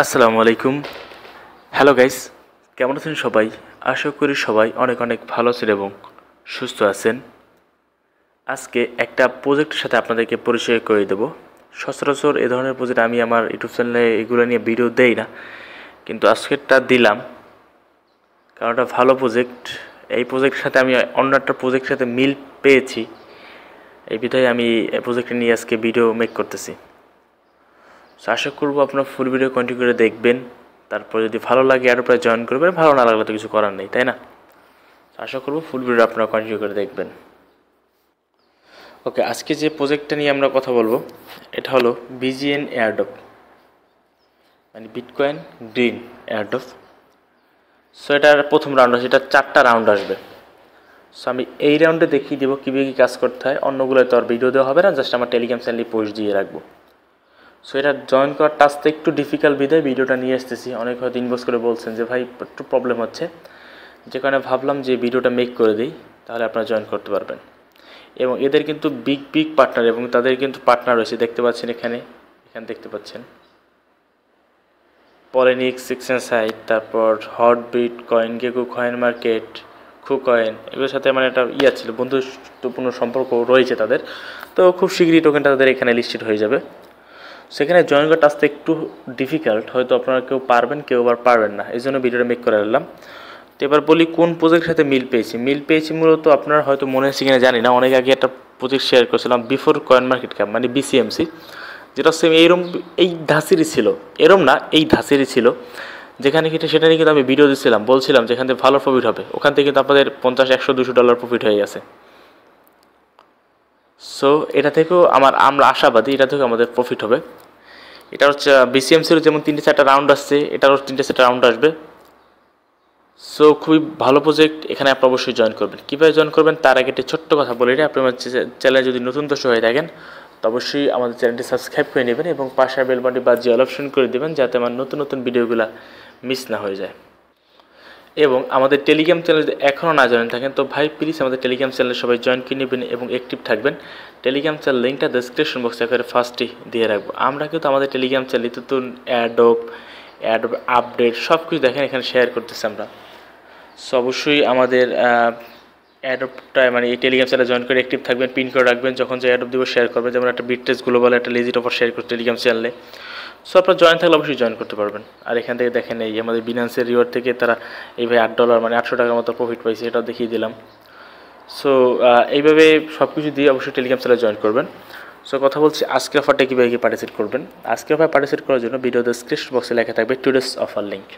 আসসালামু আলাইকুম। Hello guys, কেমন আছেন সবাই? আশা করি সবাই অনেক অনেক ভালো আছেন এবং সুস্থ আছেন। আজকে একটা প্রজেক্টের সাথে আপনাদেরকে পরিচয় করে দেব। সচরাচর এ ধরনের প্রজেক্ট আমি আমার ইউটিউব চ্যানেলে এগুলো নিয়ে ভিডিও দেই না, কিন্তু আজকেরটা দিলাম কারণ এটা ভালো প্রজেক্ট। এই প্রজেক্টের সাথে আমি অন্য একটা প্রজেক্টের সাথে মিল পেয়েছি, এই বিধায় আমি এই প্রজেক্টটা নিয়ে আজকে ভিডিও মেক করতেছি। আশা করবো আপনারা ফুল ভিডিও কন্টিনিউ করে দেখবেন, তারপর যদি ভালো লাগে আরও প্রায় জয়েন করবেন, ভালো না লাগলে তো কিছু করার নেই, তাই না? আশা করবো ফুল ভিডিও আপনারা কন্টিনিউ করে দেখবেন। ওকে, আজকে যে প্রজেক্টটা নিয়ে আমরা কথা বলবো এটা হলো বিজিএন এয়ারড্রপ, মানে বিটকয়েন গ্রিন এয়ারড্রপ। সো এটার প্রথম রাউন্ড আছে, এটা 4টা রাউন্ড আসবে। সো আমি এই রাউন্ডে দেখিয়ে দেবো কীভাবে কী কাজ করতে হয়। অন্যগুলো তো আর ভিডিও দেওয়া হবে না, জাস্ট আমার টেলিগ্রাম চ্যানেলে পোস্ট দিয়ে রাখবো। সো এটা জয়েন করার টাস্কটা একটু ডিফিকাল্ট বিধায় ভিডিওটা নিয়ে আসতেছি। অনেক হয়তো ইনবক্স করে বলছেন যে ভাই একটু প্রবলেম হচ্ছে, যে কারণে ভাবলাম যে ভিডিওটা মেক করে দিই, তাহলে আপনারা জয়েন করতে পারবেন। এবং এদের কিন্তু বিগ বিগ পার্টনার, এবং তাদের কিন্তু পার্টনার রয়েছে, দেখতে পাচ্ছেন এখানে দেখতে পাচ্ছেন পলিনিক্স, সিক্সেন সাইট, তারপর Hotbit coin, Gecko coin market, coin, এগুলোর সাথে মানে একটা ছিল, বন্ধুত্বপূর্ণ সম্পর্ক রয়েছে তাদের। তো খুব শীঘ্রই টোকেনটা তাদের এখানে লিস্টেড হয়ে যাবে। সেখানে জয়েন করার টাস্কটা একটু ডিফিকাল্ট, হয়তো আপনারা কেউ পারবেন, কেউ আবার পারবেন না, এই জন্য ভিডিওটা মেক করে নিলাম। তো এবার বলি কোন প্রজেক্টের সাথে মিল পেয়েছি মূলত আপনার হয়তো মনে আছে কিনা জানি না, অনেক আগে একটা প্রজেক্ট শেয়ার করেছিলাম বিফোর কয়েন মার্কেট ক্যাপ, মানে বিসিএমসি, যেটা সেম এইরকম এই ধাঁচেরই ছিল, এরম না এই ধাঁচেরই ছিল, যেখানে সেটা নিয়ে কিন্তু আমি ভিডিও দিচ্ছিলাম, বলছিলাম যেখান থেকে ভালো প্রফিট হবে, ওখান থেকে কিন্তু আপনাদের $50, $100, $200 প্রফিট হয়ে গেছে। সো এটা থেকেও আমরা আশাবাদী, এটা থেকেও আমাদের প্রফিট হবে। এটা হচ্ছে বিসিএমসির যেমন 3-4টা রাউন্ড আসছে, এটারও 3-4টা রাউন্ড আসবে। সো খুবই ভালো প্রজেক্ট, এখানে আপনি অবশ্যই জয়েন করবেন। কীভাবে জয়েন করবেন তার আগে একটা ছোট্ট কথা বলে নিই, আপনি আমার চ্যানেলে যদি নতুন দর্শক হয়ে থাকেন তো অবশ্যই আমাদের চ্যানেলটি সাবস্ক্রাইব করে নেবেন এবং পাশের বেল বাটনটি বাজিয়ে অল অপশন করে দেবেন, যাতে আমার নতুন নতুন ভিডিওগুলো মিস না হয়ে যায়। এবং আমাদের টেলিগ্রাম চ্যানেল যদি এখনও না জয়েন থাকেন তো ভাই প্লিজ আমাদের টেলিগ্রাম চ্যানেলে সবাই জয়েন করে নেবেন এবং অ্যাক্টিভ থাকবেন। টেলিগ্রাম চ্যানেল লিঙ্কটা ডেসক্রিপশন বক্সে একেবারে ফার্স্টই দিয়ে রাখবো। আমরা কিন্তু আমাদের টেলিগ্রাম চ্যানেলে নতুন অ্যাডোপ আপডেট সব কিছু দেখেন এখানে শেয়ার করতেছি আমরা। সো অবশ্যই আমাদের অ্যাডোপটা মানে এই টেলিগ্রাম চ্যানেলে জয়েন করে অ্যাক্টিভ থাকবেন, পিন করে রাখবেন, যখন যে অ্যাডোপ দিব শেয়ার করবেন, যেমন একটা বিটটেস গ্লোবাল একটা লেজিট অফার শেয়ার করতে টেলিগ্রাম চ্যানেলে। সো আপনার জয়েন থাকলে অবশ্যই জয়েন করতে পারবেন। আর এখান থেকে দেখেন এই আমাদের বিনান্সের রিওয়ার্ড থেকে তারা এইভাবে $8 মানে $800 মতো প্রফিট পাইছে, এটাও দেখিয়ে দিলাম। সো এইভাবে সব কিছু দিয়ে অবশ্যই টেলিগ্রাম চ্যানেলে জয়েন করবেন। সো কথা বলছি আজকে অফারটা কীভাবে পার্টিসিপেট করবেন। আজকে অফার পার্টিসিপেট করার জন্য ভিডিও ডেসক্রিপশন বক্সে লেখা থাকবে today's offer link.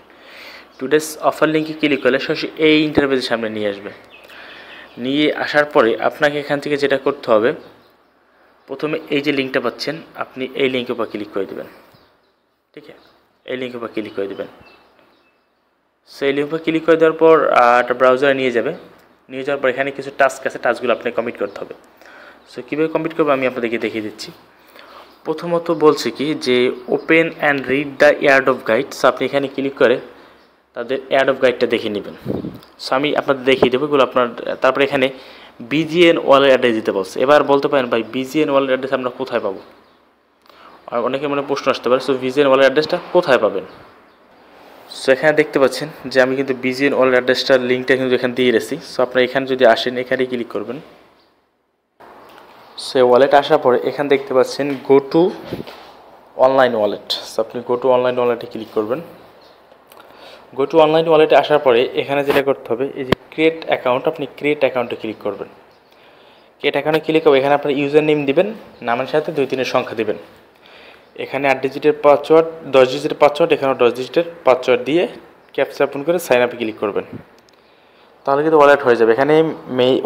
Today's offer লিঙ্কে ক্লিক করলে সরাসরি এই ইন্টারভিউর সামনে নিয়ে আসবে। নিয়ে আসার পরে আপনাকে এখান থেকে যেটা করতে হবে, প্রথমে এই যে লিঙ্কটা পাচ্ছেন আপনি এই লিঙ্কের উপর ক্লিক করে দেবেন। ঠিক আছে, এই লিঙ্কের উপর ক্লিক করে দেবেন। সেই লিঙ্কের উপর ক্লিক করে দেওয়ার পর একটা ব্রাউজারে নিয়ে যাওয়ার পর এখানে কিছু টাস্ক আছে, টাস্কগুলো আপনাকে কমপ্লিট করতে হবে। সো কীভাবে কমপ্লিট করবো আমি আপনাদেরকে দেখিয়ে দিচ্ছি। প্রথমত বলছি কি যে open and read the airdrop guide. So আপনি এখানে ক্লিক করে তাদের এয়ারড্রপ গাইডটা দেখে নেবেন। সো আমি আপনাদের দেখিয়ে দেবো এগুলো আপনার। তারপরে এখানে বিজিএন ওয়ালেট অ্যাড্রেস দিতে বলছে। এবার বলতে পারেন ভাই বিজিএন ওয়ালেট অ্যাড্রেস আমরা কোথায় পাবো, আর অনেকে মনে প্রশ্ন আসতে পারে। সো বিজিএন ওয়ালেট অ্যাড্রেসটা কোথায় পাবেন? সো এখানে দেখতে পাচ্ছেন যে আমি কিন্তু বিজিএন ওয়ালেট অ্যাড্রেসটার লিঙ্কটা কিন্তু এখানে দিয়ে রেখেছি। সো আপনারা এখানে যদি আসেন এখানে ক্লিক করবেন। সো ওয়ালেট আসার পরে এখানে দেখতে পাচ্ছেন go to online wallet. So আপনি গো টু অনলাইন ওয়ালেটে ক্লিক করবেন। গো টু অনলাইন ওয়ালেটে আসার পরে এখানে যেটা করতে হবে, এই যে ক্রিয়েট অ্যাকাউন্ট, আপনি ক্রিয়েট অ্যাকাউন্টে ক্লিক করবেন। ক্রিয়েট অ্যাকাউন্টে ক্লিক করবে, এখানে আপনার ইউজার নেম দিবেন, নামের সাথে 2-3 সংখ্যা দিবেন। এখানে 8 ডিজিটের পাসওয়ার্ড, 10 ডিজিটের পাসওয়ার্ড, এখানেও 10 ডিজিটের পাসওয়ার্ড দিয়ে ক্যাপচা ওপেন করে সাইন আপে ক্লিক করবেন। তাহলে কিন্তু ওয়ালেট হয়ে যাবে। এখানে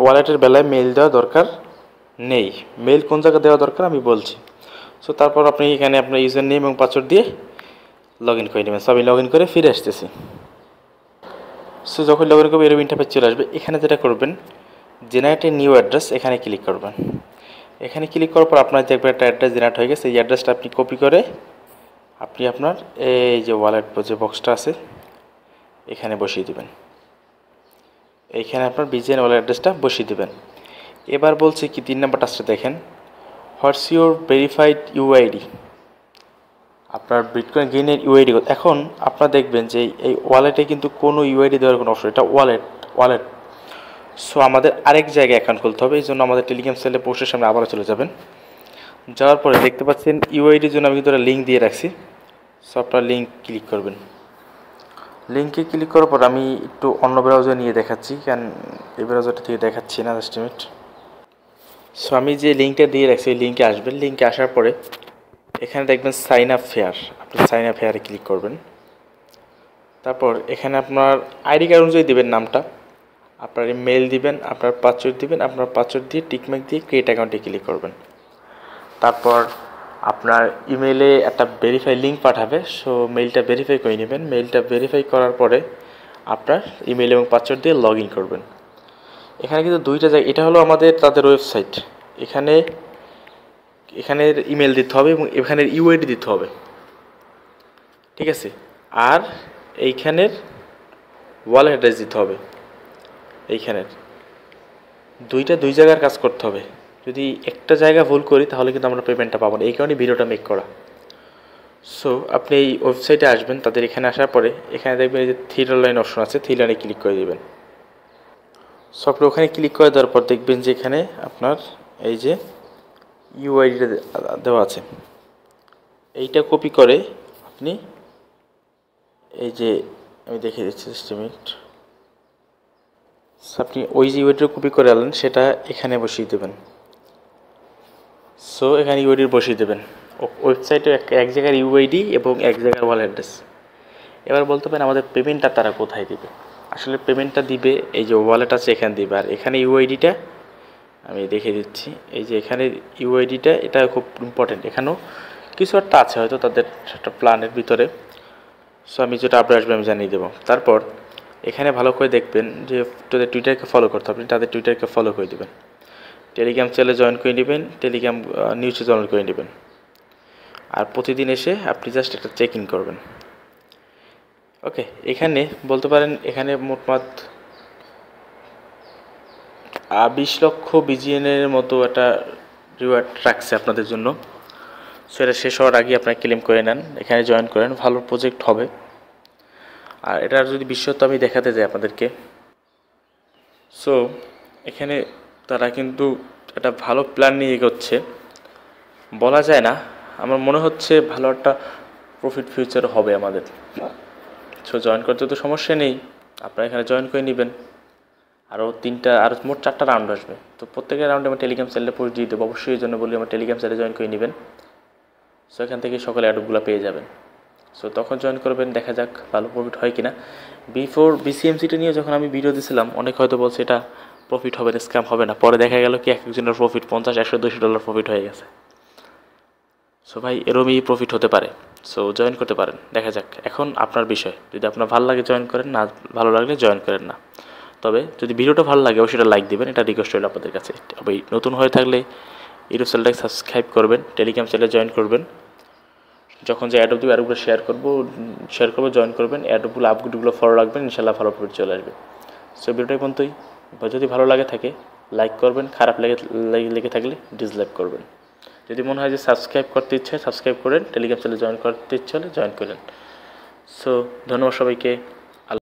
ওয়ালেটের বেলায় মেইল দেওয়া দরকার নেই। মেইল কোন জায়গায় দেওয়া দরকার আমি বলছি। সো তারপর আপনি এখানে আপনার ইউজার নেম এবং পাসওয়ার্ড দিয়ে লগ ইন করে নেবেন। সো আমি লগ ইন করে ফিরে আসতেছি। সো যখন লগ ইন করবে এরকম ইন্টারফেস চলে আসবে। এখানে যেটা করবেন জেনারেট এ নিউ অ্যাড্রেস, এখানে ক্লিক করবেন। এখানে ক্লিক করার পর আপনার দেখবেন একটা অ্যাড্রেস জেনারেট হয়ে গেছে। এই অ্যাড্রেসটা আপনি কপি করে আপনি আপনার এই যে ওয়ালেট যে বক্সটা আছে এখানে বসিয়ে দেবেন। এইখানে আপনার বিজিএন ওয়ালেট অ্যাড্রেসটা বসিয়ে দেবেন। এবার বলছি কি 3 নম্বর টাস্কটা দেখেন, হোয়াটস ইউর ভেরিফাইড ইউআইডি। আপনার বিটকয়েন গেইনের ইউআইডি। এখন আপনারা দেখবেন যে এই ওয়ালেটে কিন্তু কোনো ইউআইডি দেওয়ার কোনো অপশন, এটা ওয়ালেট। সো আমাদের আরেক জায়গায় অ্যাকাউন্ট খুলতে হবে, এই জন্য আমাদের টেলিগ্রাম সেলে পোস্টের সামনে আবারও চলে যাবেন। যাওয়ার পরে দেখতে পাচ্ছেন ইউআইডির জন্য আমি কিন্তু একটা লিঙ্ক দিয়ে রাখছি। সো আপনার লিঙ্ক ক্লিক করবেন। লিঙ্কে ক্লিক করার পর আমি একটু অন্য ব্রাউজার নিয়ে দেখাচ্ছি, কারণ এই ব্রাউজারটা থেকে দেখাচ্ছি না এস্টিমেট। সো আমি যে লিঙ্কটা দিয়ে রাখছি এই লিঙ্কে আসবেন। লিঙ্কে আসার পরে এখানে দেখবেন সাইন আপ ফেয়ার, আপনি সাইন আপ ফেয়ারে ক্লিক করবেন। তারপর এখানে আপনার আইডি কার্ড অনুযায়ী দেবেন নামটা, আপনার মেল দিবেন, আপনার পাসওয়ার্ড দিবেন, আপনার পাসওয়ার্ড দিয়ে টিকমার্ক দিয়ে ক্রিয়েট অ্যাকাউন্টে ক্লিক করবেন। তারপর আপনার ইমেলে একটা ভেরিফাই লিঙ্ক পাঠাবে, সো মেলটা ভেরিফাই করে নেবেন। মেলটা ভেরিফাই করার পরে আপনার ইমেল এবং পাসওয়ার্ড দিয়ে লগ ইন করবেন। এখানে কিন্তু দুইটা জায়গা, এটা হলো আমাদের তাদের ওয়েবসাইট, এখানের ইমেল দিতে হবে এবং এখানের ইউআইডি দিতে হবে, ঠিক আছে। আর এইখানের ওয়ালেট অ্যাড্রেস দিতে হবে। এইখানের দুই জায়গার কাজ করতে হবে। যদি একটা জায়গা ভুল করি তাহলে কিন্তু আমরা পেমেন্টটা পাবো না, এই কারণে ভিডিওটা মেক করা। সো আপনি এই ওয়েবসাইটে আসবেন, তাদের এখানে আসার পরে এখানে দেখবেন এই যে থ্রি লাইন অপশন আছে, থ্রি লাইনে ক্লিক করে দেবেন। সো আপনি ওখানে ক্লিক করে দেওয়ার পর দেখবেন যে এখানে আপনার এই যে ইউআইডিটা দেওয়া আছে, এইটা কপি করে আপনি এই যে আমি দেখিয়ে দিচ্ছি এস্টিমেট। আপনি ওই যে ইউআইডিটা কপি করে আনলেন সেটা এখানে বসিয়ে দেবেন। সো এখানে ইউআইডি বসিয়ে দেবেন। ওয়েবসাইটে এক জায়গার ইউআইডি এবং এক জায়গার ওয়ালেট অ্যাড্রেস। এবার বলতে পারেন আমাদের পেমেন্টটা তারা কোথায় দিবে। আসলে পেমেন্টটা দিবে এই যে ওয়ালেট আছে এখানে দিবে, আর এখানে ইউআইডিটা আমি দেখিয়ে দিচ্ছি। এই যে এখানে ইউআইডিটা, এটা খুব ইম্পর্টেন্ট, এখানেও কিছু একটা আছে হয়তো তাদের একটা প্ল্যানের ভিতরে। সো আমি যেটা আপডেট আসবে আমি জানিয়ে দেবো। তারপর এখানে ভালো করে দেখবেন যে তাদের টুইটারকে ফলো করতে হবে, তাদের টুইটারকে ফলো করে দেবেন। টেলিগ্রাম চ্যানেলে জয়েন করে নেবেন, টেলিগ্রাম নিউজে জয়েন করে নেবেন। আর প্রতিদিন এসে আপনি জাস্ট একটা চেক ইন করবেন। ওকে, এখানে বলতে পারেন এখানে মোটমাট 20 লক্ষ বিজিএনের মতো একটা রিওয়ার্ড রাখছে আপনাদের জন্য। সো এটা শেষ হওয়ার আগে আপনারা ক্লেম করে নেন, এখানে জয়েন করেন, ভালো প্রজেক্ট হবে। আর এটার যদি বিশেষত্ব আমি দেখাতে যাই আপনাদেরকে, সো এখানে তারা কিন্তু একটা ভালো প্ল্যান নিয়ে এগোচ্ছে, বলা যায় না, আমার মনে হচ্ছে ভালো একটা প্রফিট ফিউচার হবে আমাদের। সো জয়েন করতে তো সমস্যা নেই, আপনারা এখানে জয়েন করে নেবেন। আরও মোট 4টা রাউন্ড আসবে, তো প্রত্যেকের রাউন্ডে আমি টেলিগ্রাম চ্যানেলে পোস্ট দিয়ে দেবো। অবশ্যই এই জন্য বলি আমার টেলিগ্রাম চ্যানেলে জয়েন করে নেবেন। সো এখান থেকে সকলে অ্যাডগুলো পেয়ে যাবেন। সো তখন জয়েন করবেন, দেখা যাক ভালো প্রফিট হয় কিনা। বিফোর বিসিএমসিটা নিয়ে যখন আমি ভিডিও দিয়েছিলাম অনেক হয়তো বলছে এটা প্রফিট হবে না, স্ক্যাম হবে না। পরে দেখা গেল কি একজনের প্রফিট $50, $100, $200 প্রফিট হয়ে গেছে। সো ভাই এরমই প্রফিট হতে পারে। সো জয়েন করতে পারেন, দেখা যাক, এখন আপনার বিষয়। যদি আপনার ভালো লাগে জয়েন করেন, না ভালো লাগলে জয়েন করেন না। তবে যদি ভিডিওটা ভালো লাগে অবশ্যই এটা লাইক দিবেন, এটা রিকোয়েস্ট রইল আপনাদের কাছে। তবে নতুন হয়ে থাকলে ইউটিউব চ্যানেলটাকে সাবস্ক্রাইব করবেন, টেলিগ্রাম চ্যানেলে জয়েন করবেন। যখন যে অ্যাডগুলো শেয়ার করবো জয়েন করবেন, অ্যাডগুলো আপডেটগুলো ফলো রাখবেন, ইনশাল্লাহ ভালো প্রফিট চলে আসবে। সো ভিডিওটাই পর্যন্তই। যদি ভালো লাগে থাকে লাইক করবেন, খারাপ লেগে থাকলে ডিসলাইক করবেন। যদি মনে হয় যে সাবস্ক্রাইব করতে ইচ্ছে সাবস্ক্রাইব করেন, টেলিগ্রাম চ্যানেলে জয়েন করতে ইচ্ছে হলে জয়েন করেন। সো ধন্যবাদ সবাইকে।